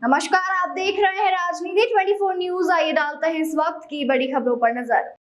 नमस्कार, आप देख रहे हैं राजनीति 24 न्यूज। आइए डालते हैं इस वक्त की बड़ी खबरों पर नजर।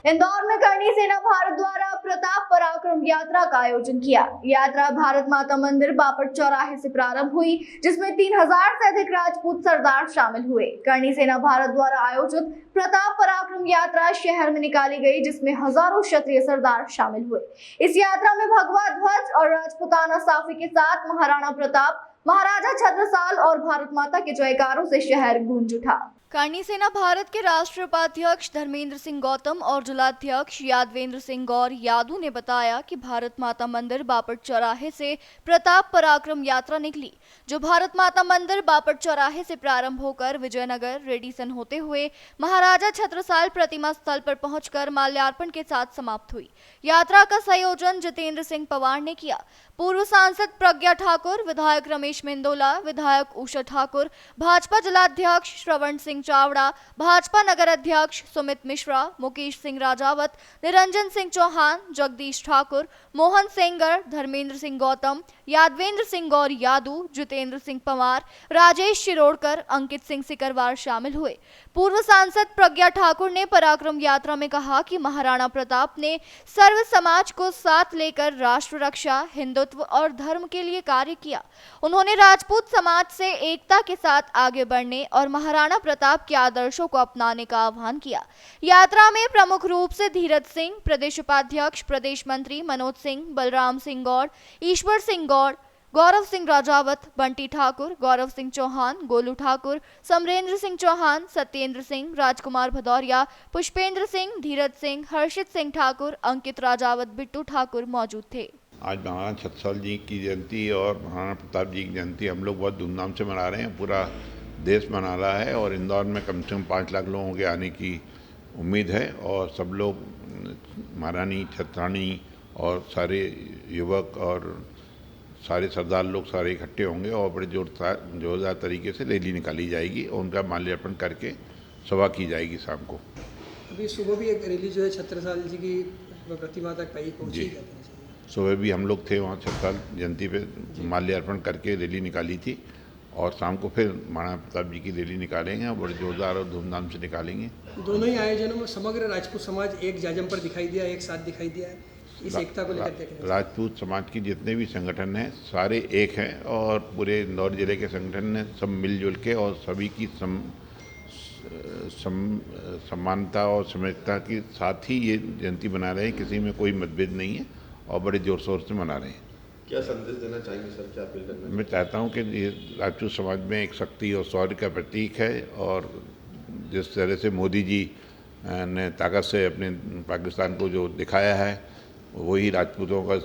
इंदौर में करणी सेना भारत द्वारा प्रताप पराक्रम यात्रा का आयोजन किया। यात्रा भारत माता मंदिर बापट चौराहे से प्रारंभ हुई, जिसमें 3000 से अधिक राजपूत सरदार शामिल हुए। करणी सेना भारत द्वारा आयोजित प्रताप पराक्रम यात्रा शहर में निकाली गई, जिसमें हजारों क्षत्रिय सरदार शामिल हुए। इस यात्रा में भगवा ध्वज और राजपूताना साफी के साथ महाराणा प्रताप, महाराजा छत्रसाल और भारत माता के जयकारों से शहर गूंज उठा। करणी सेना भारत के राष्ट्रीय उपाध्यक्ष धर्मेंद्र सिंह गौतम और जिलाध्यक्ष यादवेंद्र सिंह गौर यादव ने बताया कि भारत माता मंदिर बापट चौराहे से प्रताप पराक्रम यात्रा निकली, जो भारत माता मंदिर बापट चौराहे से प्रारंभ होकर विजयनगर रेडिसन होते हुए महाराजा छत्रसाल प्रतिमा स्थल पर पहुंचकर माल्यार्पण के साथ समाप्त हुई। यात्रा का संयोजन जितेंद्र सिंह पवार ने किया। पूर्व सांसद प्रज्ञा ठाकुर, विधायक रमेश मेंदोला, विधायक उषा ठाकुर, भाजपा जिलाध्यक्ष श्रवण सिंह चावड़ा, भाजपा नगर अध्यक्ष सुमित मिश्रा, मुकेश सिंह राजावत, निरंजन सिंह चौहान, जगदीश ठाकुर, मोहन सेंगर, धर्मेंद्र सिंह गौतम, यादवेंद्र सिंह गौर यादव, जितेंद्र सिंह पवार, राजेश शिरोडकर, अंकित सिंह सिकरवार शामिल हुए। पूर्व सांसद प्रज्ञा ठाकुर ने पराक्रम यात्रा में कहा कि महाराणा प्रताप ने सर्व समाज को साथ लेकर राष्ट्र रक्षा, हिंदुत्व और धर्म के लिए कार्य किया। उन्होंने राजपूत समाज से एकता के साथ आगे बढ़ने और महाराणा प्रताप के आदर्शों को अपनाने का आह्वान किया। यात्रा में प्रमुख रूप से धीरज सिंह, प्रदेश उपाध्यक्ष, प्रदेश मंत्री मनोज सिंह, बलराम सिंह गौड़, ईश्वर सिंह गौड़, गौरव सिंह राजावत, बंटी ठाकुर, गौरव सिंह चौहान, गोलू ठाकुर, समरेंद्र सिंह चौहान, सत्येंद्र सिंह, राजकुमार भदौरिया, पुष्पेंद्र सिंह, धीरज सिंह, हर्षित सिंह ठाकुर, अंकित राजावत, बिट्टू ठाकुर मौजूद थे। आज महाराणा छत्रसाल जी की जयंती और महाराणा प्रताप जी की जयंती हम लोग बहुत धूमधाम से मना रहे हैं। पूरा देश मना रहा है और इंदौर में कम से कम 5 लाख लोगों के आने की उम्मीद है और सब लोग महारानी छत्राणी और सारे युवक और सारे सरदार लोग सारे इकट्ठे होंगे और बड़े जोरदार तरीके से रैली निकाली जाएगी और उनका माल्यार्पण करके सभा की जाएगी शाम को। अभी सुबह भी एक रैली जो है छत्रसाल जी की प्रतिमा तक पहुंची। सुबह भी हम लोग थे वहाँ छत्रसाल जयंती पे माल्यार्पण करके रैली निकाली थी और शाम को फिर महाराणा प्रताप जी की रैली निकालेंगे और बड़े जोरदार और धूमधाम से निकालेंगे। दोनों ही आयोजनों में समग्र राजपूत समाज एक जाजम पर दिखाई दिया, एक साथ दिखाई दिया है। इस एकता को लेकर राजपूत समाज की जितने भी संगठन हैं सारे एक हैं और पूरे इंदौर जिले के संगठन हैं, सब मिलजुल के और सभी की समानता और समझता के साथ ही ये जयंती मना रहे हैं। किसी में कोई मतभेद नहीं है और बड़े जोर शोर से मना रहे हैं। क्या संदेश देना चाहेंगे सर, क्या अपील करना? मैं चाहता हूँ कि ये राजपूत समाज में एक शक्ति और शौर्य का प्रतीक है और जिस तरह से मोदी जी ने ताकत से अपने पाकिस्तान को जो दिखाया है वही राजपूतों का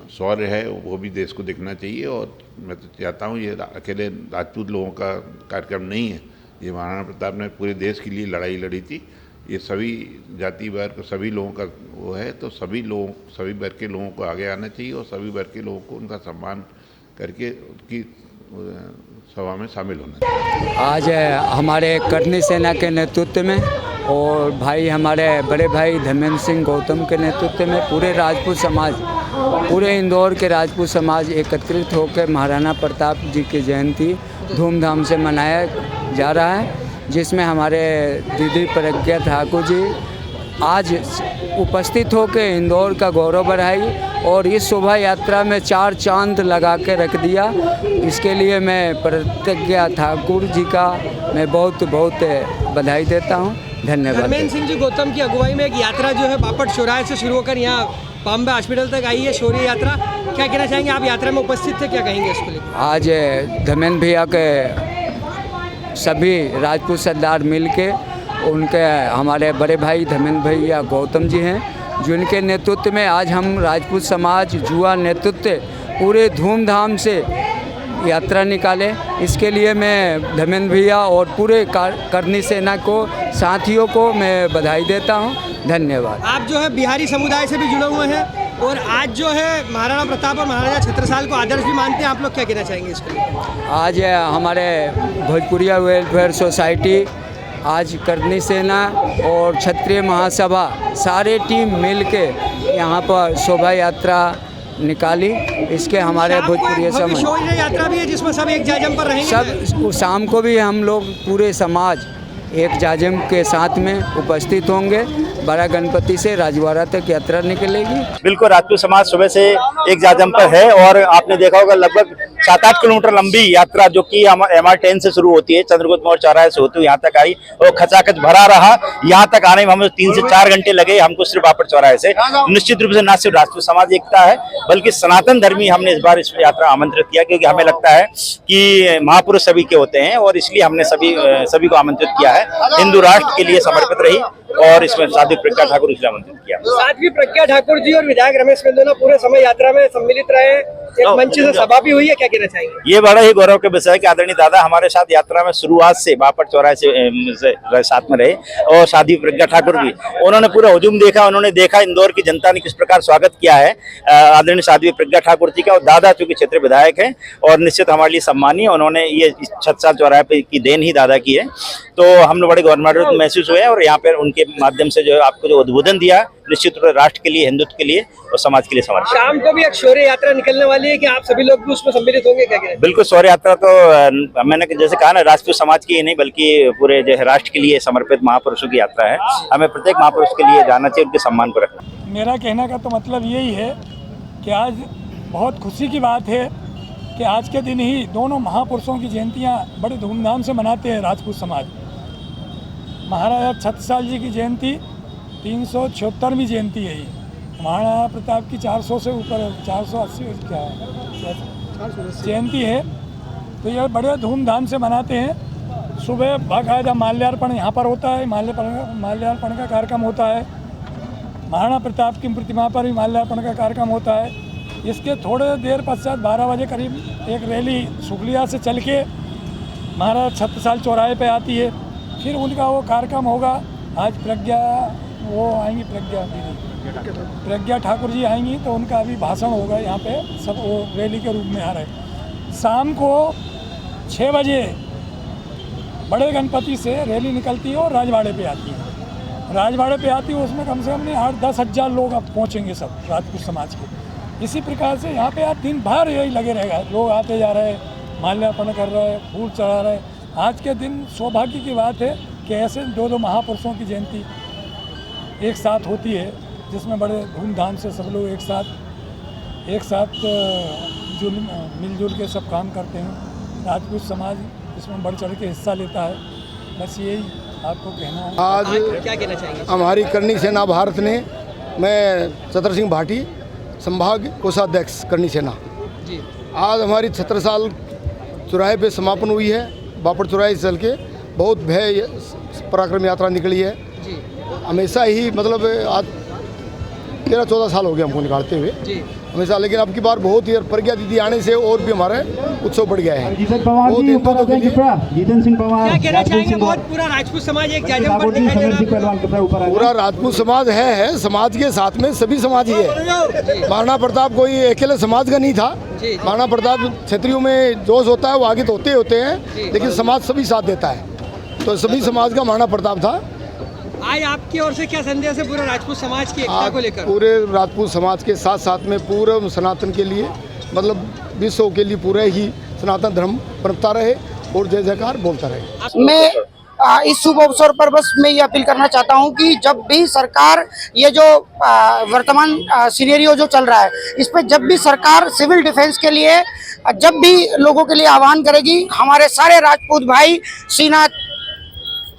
शौर्य है, वो भी देश को दिखना चाहिए। और मैं तो चाहता हूँ ये अकेले राजपूत लोगों का कार्यक्रम नहीं है, ये महाराणा प्रताप ने पूरे देश के लिए लड़ाई लड़ी थी। ये सभी जाति वर्ग सभी लोगों का वो है, तो सभी वर्ग के लोगों को आगे आना चाहिए और सभी वर्ग के लोगों को उनका सम्मान करके उनकी सभा में शामिल होना चाहिए। आज हमारे करणी सेना के नेतृत्व में और भाई हमारे बड़े भाई धर्मेंद्र सिंह गौतम के नेतृत्व में पूरे राजपूत समाज, पूरे इंदौर के राजपूत समाज एकत्रित होकर महाराणा प्रताप जी की जयंती धूमधाम से मनाया जा रहा है, जिसमें हमारे दीदी प्रज्ञा ठाकुर जी आज उपस्थित होकर इंदौर का गौरव बढ़ाई और इस शोभा यात्रा में 4 चांद लगा के रख दिया। इसके लिए मैं प्रज्ञा ठाकुर जी का मैं बहुत बहुत बधाई देता हूं। धन्यवाद। धर्मेंद्र सिंह जी गौतम की अगुवाई में एक यात्रा जो है बापट चौराहे से शुरू होकर यहाँ बॉम्बे हॉस्पिटल तक आई है, शौर्य यात्रा। क्या कहना चाहेंगे, आप यात्रा में उपस्थित थे, क्या कहेंगे इसको लेकर? आज धर्मेंद्र भैया के सभी राजपूत सरदार मिल के उनके हमारे बड़े भाई धर्मेंद्र भैया गौतम जी हैं, जिनके नेतृत्व में आज हम राजपूत समाज युवा नेतृत्व पूरे धूमधाम से यात्रा निकाले। इसके लिए मैं धर्मेंद्र भैया और पूरे करणी सेना को साथियों को मैं बधाई देता हूं। धन्यवाद। आप जो है बिहारी समुदाय से भी जुड़े हुए हैं और आज जो है महाराणा प्रताप और महाराजा छत्रसाल को आदर्श भी मानते हैं, आप लोग क्या कहना चाहेंगे इसको? आज हमारे भोजपुरिया वेलफेयर सोसाइटी आज करनी सेना और क्षत्रिय महासभा सारे टीम मिल के यहाँ पर शोभा यात्रा निकाली। इसके हमारे भोजपुरी समाज शौर्य यात्रा भी है जिसमें सब एक जाजम पर रहेंगे। सब शाम को भी हम लोग पूरे समाज एक जाजम के साथ में उपस्थित होंगे। बड़ा गणपति से राजवाड़ा तक यात्रा निकलेगी। बिल्कुल, राजपूत समाज सुबह से एक जाजम पर है और आपने देखा होगा लगभग 7-8 किलोमीटर लंबी यात्रा जो कि MR10 से शुरू होती है, चंद्रगुप्त मौर्य चौराहे से होती हुई यहाँ तक आई और खचाखच भरा रहा। यहाँ तक आने में हमें 3 से 4 घंटे लगे हमको सिर्फ बापट चौराहे से। निश्चित रूप से न सिर्फ राजपूत समाज एकता है बल्कि सनातन धर्मी हमने इस बार इस यात्रा आमंत्रित किया, क्योंकि हमें लगता है कि महापुरुष सभी के होते हैं और इसलिए हमने सभी को आमंत्रित किया है। हिंदू राष्ट्र के लिए समर्पित रही और इसमें साध्वी प्रज्ञा ठाकुर इसलिए आमंत्रित किया। साध्वी प्रज्ञा ठाकुर जी और विधायक रमेश बिंदु पूरे समय यात्रा में सम्मिलित रहे, एक मंच से सभा भी हुई है, क्या कहना चाहेंगे? ये बड़ा ही गौरव के विषय है कि आदरणीय दादा हमारे साथ यात्रा में शुरुआत से बापट चौराहे से साथ में रहे और साध्वी प्रज्ञा ठाकुर भी, उन्होंने पूरा हुजूम देखा, उन्होंने देखा इंदौर की जनता ने किस प्रकार स्वागत किया है आदरणीय साध्वी प्रज्ञा ठाकुर जी का। और दादा चूंकि क्षेत्र विधायक है और निश्चित हमारे लिए सम्मानीय, उन्होंने ये 6 साल चौराहे पे की देन ही दादा की है, तो हम लोग बड़े गौरवान्वित महसूस हुए और यहाँ पर उनके माध्यम से जो आपको जो उद्बोधन दिया निश्चित रूप से राष्ट्र के लिए, हिंदुत्व के लिए और समाज के लिए समर्पित। शाम को भी एक शौर्य यात्रा निकलने वाली है कि आप सभी लोग भी उसमें सम्मिलित होंगे, क्या कहना? बिल्कुल, शौर्य यात्रा तो मैंने जैसे कहा ना, राजपूत समाज की ही नहीं बल्कि पूरे जो है राष्ट्र के लिए समर्पित महापुरुषों की यात्रा है। हमें प्रत्येक महापुरुष के लिए जाना चाहिए, उनके सम्मान को रखना। मेरा कहने का तो मतलब यही है कि आज बहुत खुशी की बात है कि आज के दिन ही दोनों महापुरुषों की जयंतियाँ बड़े धूमधाम से मनाते हैं राजपूत समाज। महाराजा छत्रसाल जी की जयंती 376वीं जयंती है ये। महाराणा प्रताप की 400 से ऊपर 480 क्या जयंती है, तो यह बड़े धूमधाम से मनाते हैं। सुबह बाकायदा माल्यार्पण यहाँ पर होता है, माल्यार्पण का कार्यक्रम होता है। महाराणा प्रताप की प्रतिमा पर भी माल्यार्पण का कार्यक्रम होता है। इसके थोड़े देर पश्चात 12 बजे करीब एक रैली सुखलिया से चल के महाराजा छत्रसाल चौराहे पे आती है, फिर उनका वो कार्यक्रम होगा। आज वो आएंगी प्रज्ञा ठाकुर जी आएंगी, तो उनका अभी भाषण होगा यहाँ पे, सब वो रैली के रूप में आ रहे हैं। शाम को 6 बजे बड़े गणपति से रैली निकलती है और राजवाड़े पे आती है। राजवाड़े पे आती है, उसमें कम से कम 8-10 हज़ार लोग अब पहुँचेंगे सब राजपूत समाज के। इसी प्रकार से यहाँ पे आज दिन भर यही लगे रहेगा, लोग आते जा रहे हैं, माल्यार्पण कर रहे हैं, फूल चढ़ा रहे हैं। आज के दिन सौभाग्य की बात है कि ऐसे 2 महापुरुषों की जयंती एक साथ होती है, जिसमें बड़े धूमधाम से सब लोग एक साथ मिलजुल के सब काम करते हैं। राजपूत समाज इसमें बढ़ चढ़ के हिस्सा लेता है। बस यही आपको कहना है। आज क्या कहना चाहेंगे? हमारी करनी सेना भारत ने, मैं छतर सिंह भाटी, संभाग कोषाध्यक्ष करनी सेना जी, आज हमारी 17 साल चौराहे पे समापन हुई है। बापट चौराहे से चल के बहुत भय पराक्रम यात्रा निकली है जी। हमेशा ही, मतलब आज 13-14 साल हो गए हमको निकालते हुए जी हमेशा, लेकिन अब की बार बहुत ही प्रज्ञा दीदी आने से और भी हमारे उत्सव बढ़ गया है। जीतन सिंह पवार, क्या कहना चाहेंगे? बहुत पूरा राजपूत समाज एक जाजम पर दिखाई दे रहा है। पूरा राजपूत समाज है, समाज के साथ में सभी समाज ही है। महाराणा प्रताप कोई अकेले समाज का नहीं था। महाराणा प्रताप क्षत्रियों में जोश होता है, वो आगे तो होते हैं, लेकिन समाज सभी साथ देता है, तो सभी समाज का महाराणा प्रताप था। आज आपकी ओर से क्या संदेश है पूरे राजपूत समाज की एकता को लेकर? पूरे राजपूत समाज के साथ साथ में पूरे सनातन के लिए, मतलब विश्व के लिए पूरे ही सनातन धर्म बनता रहे और जय जयकार बोलता रहे। मैं इस शुभ अवसर पर बस मैं ये अपील करना चाहता हूँ कि जब भी सरकार ये जो वर्तमान सिनेरियो जो चल रहा है, इस पर जब भी सरकार सिविल डिफेंस के लिए जब भी लोगों के लिए आह्वान करेगी, हमारे सारे राजपूत भाई सीना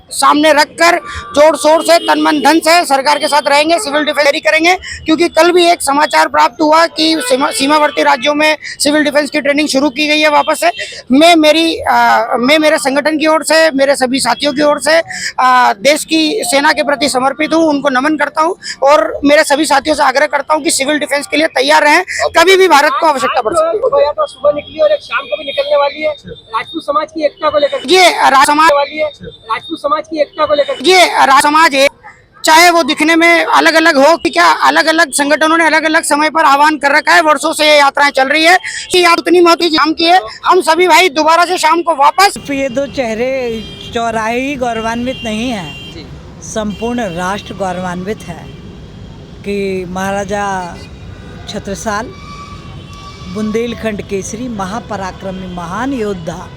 सामने रखकर जोर शोर से तन मन धन से सरकार के साथ रहेंगे, सिविल डिफेंस करेंगे। क्योंकि कल भी एक समाचार प्राप्त हुआ कि सीमावर्ती राज्यों में सिविल डिफेंस की ट्रेनिंग शुरू की गई है वापस से। मैं मेरे संगठन की ओर से, मेरे सभी साथियों की ओर से देश की सेना के प्रति समर्पित हूँ, उनको नमन करता हूँ और मेरे सभी साथियों से आग्रह करता हूँ कि सिविल डिफेंस के लिए तैयार रहें, कभी भी भारत को आवश्यकता पड़ सकती है। तो सुबह निकली और एक शाम को भी निकलने वाली है राजपूत समाज की एकता को लेकर। ये राजपूत समाज की एकता को लेकर, ये समाज चाहे वो दिखने में अलग अलग हो कि क्या अलग अलग संगठनों ने अलग अलग समय पर आह्वान कर रखा है, वर्षों से ये यात्राएं चल रही है कि यार उतनी महत्व शाम की है, हम सभी भाई दोबारा से शाम को वापस। ये दो चेहरे चौराहे ही गौरवान्वित नहीं है, संपूर्ण राष्ट्र गौरवान्वित है कि महाराजा छत्रसाल बुंदेलखंड केसरी महापराक्रमी महान योद्धा,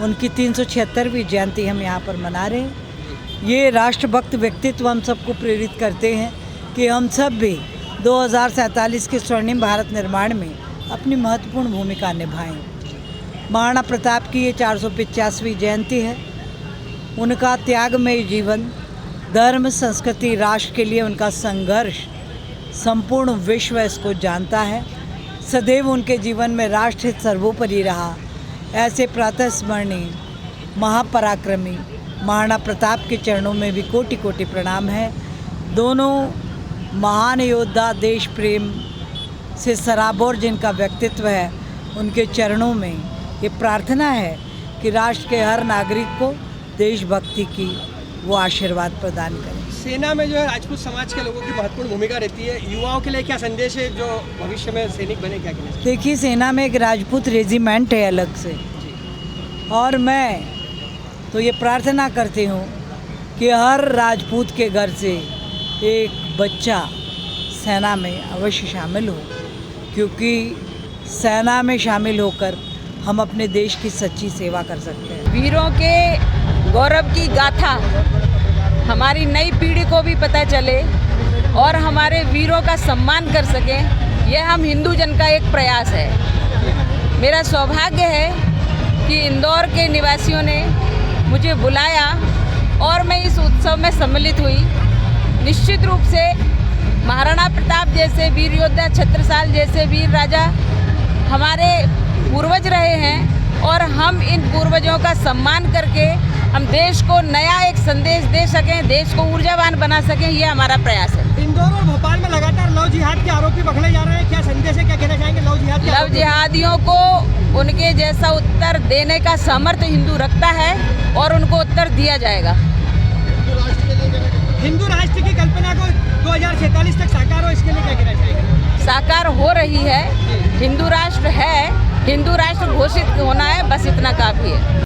उनकी 376वीं जयंती हम यहाँ पर मना रहे हैं। ये राष्ट्रभक्त व्यक्तित्व हम सबको प्रेरित करते हैं कि हम सब भी 2047 के स्वर्णिम भारत निर्माण में अपनी महत्वपूर्ण भूमिका निभाएं। महाराणा प्रताप की ये 450वीं जयंती है। उनका त्यागमय जीवन, धर्म, संस्कृति, राष्ट्र के लिए उनका संघर्ष संपूर्ण विश्व इसको जानता है। सदैव उनके जीवन में राष्ट्र हित सर्वोपरि रहा। ऐसे प्रातः स्मरणीय महापराक्रमी महाराणा प्रताप के चरणों में भी कोटि कोटि प्रणाम है। दोनों महान योद्धा, देश प्रेम से सराबोर जिनका व्यक्तित्व है, उनके चरणों में ये प्रार्थना है कि राष्ट्र के हर नागरिक को देशभक्ति की वो आशीर्वाद प्रदान करें। सेना में जो है राजपूत समाज के लोगों की महत्वपूर्ण भूमिका रहती है, युवाओं के लिए क्या संदेश है जो भविष्य में सैनिक बने, क्या कहना? देखिए, सेना में एक राजपूत रेजिमेंट है अलग से, और मैं तो ये प्रार्थना करती हूँ कि हर राजपूत के घर से एक बच्चा सेना में अवश्य शामिल हो, क्योंकि सेना में शामिल होकर हम अपने देश की सच्ची सेवा कर सकते हैं। वीरों के गौरव की गाथा हमारी नई पीढ़ी को भी पता चले और हमारे वीरों का सम्मान कर सकें, यह हम हिंदू जन का एक प्रयास है। मेरा सौभाग्य है कि इंदौर के निवासियों ने मुझे बुलाया और मैं इस उत्सव में सम्मिलित हुई। निश्चित रूप से महाराणा प्रताप जैसे वीर योद्धा, छत्रसाल जैसे वीर राजा हमारे पूर्वज रहे हैं और हम इन पूर्वजों का सम्मान करके हम देश को नया एक संदेश दे सकें, देश को ऊर्जावान बना सकें, ये हमारा प्रयास है। इंदौर और भोपाल में लगातार लव जिहाद के आरोपी पकड़े जा रहे हैं, क्या संदेश है, क्या कहना चाहेंगे लव जिहादियों को? उनके जैसा उत्तर देने का सामर्थ्य हिंदू रखता है और उनको उत्तर दिया जाएगा। हिंदू राष्ट्र की कल्पना को 2047 तक साकार हो, इसके लिए क्या कहना चाहेंगे? साकार हो रही है, हिंदू राष्ट्र है, हिंदू राष्ट्र घोषित होना है, बस इतना काफी है।